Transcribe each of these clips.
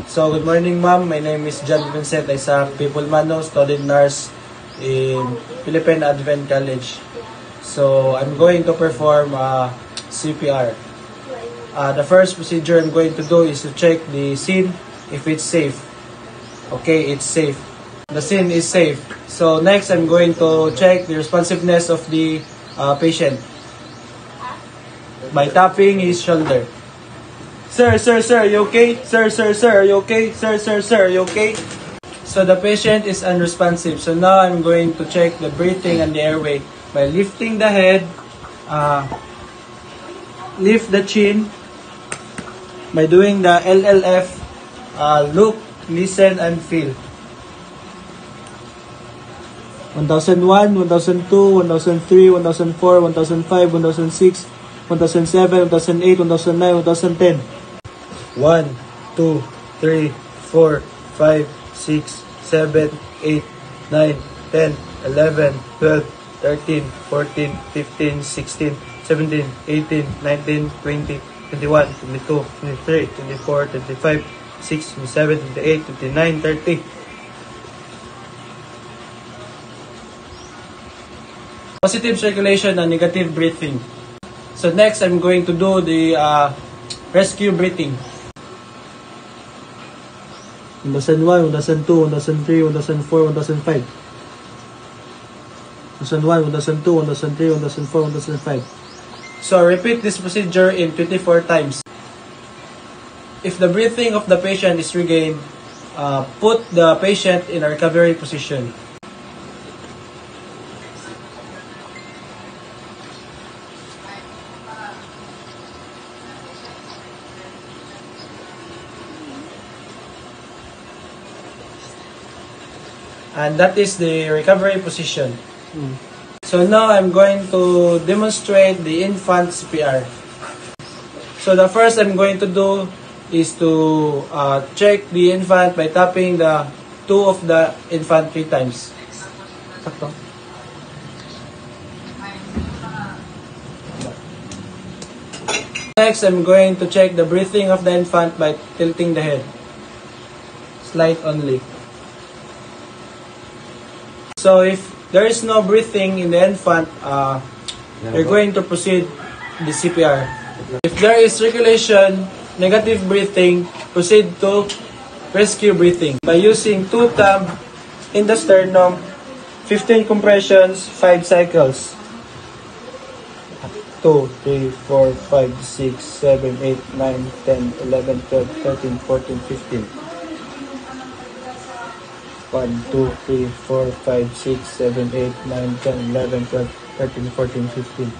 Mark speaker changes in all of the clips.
Speaker 1: So, good morning ma'am. My name is John Vincent. I sa People Mano, studied nurse in Philippine Advent College. So, I'm going to perform CPR. The first procedure I'm going to do is to check the scene if it's safe. Okay, it's safe. The scene is safe. So, next I'm going to check the responsiveness of the patient by tapping his shoulder. Sir, are you okay? Sir, are you okay? Sir, are you okay? So the patient is unresponsive. So now I'm going to check the breathing and the airway by lifting the head, lift the chin, by doing the LLF, look, listen, and feel. 1001, 1002, 1003, 1004, 1005, 1006, 1007, 2008, 2009, 2010. 1, 2, 3, 4, 5, 6, 7, 8, 9, 10, 11, 12, 13, 14, 15, 16, 17, 18, 19, 20, 21, 22, 23, 24, 25, 26, 27, 28, 29, 30. Positive circulation and negative breathing. So next, I'm going to do the rescue breathing. 1001, 1002, 1003, 1004, 1005. 1001, 1002, 1003, 1004, 1005. So repeat this procedure in 24 times. If the breathing of the patient is regained, put the patient in a recovery position. And that is the recovery position. So now I'm going to demonstrate the infant CPR. So the first I'm going to do is to check the infant by tapping the toe of the infant 3 times. Sakto. Next, I'm going to check the breathing of the infant by tilting the head. Slight only. So if there is no breathing in the infant, you're going to proceed the CPR. If there is circulation, negative breathing, proceed to rescue breathing by using 2 tab in the sternum, 15 compressions, 5 cycles. 2, 3, 4, 5, 6, 7, 8, 9, 10, 11, 12, 13, 14, 15. 1, 2, 3, 4, 5, 6, 7, 8, 9, 10, 11, 12, 13, 14, 15.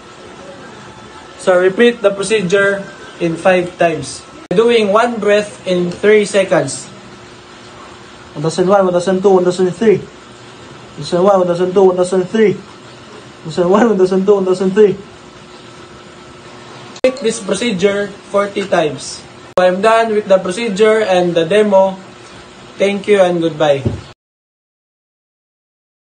Speaker 1: So repeat the procedure in 5 times. Doing 1 breath in 3 seconds. 1001, 1002, 1003. 1001, 1002, 1003. 1001, 1002, 1003. Repeat this procedure 40 times. I'm done with the procedure and the demo. Thank you and goodbye.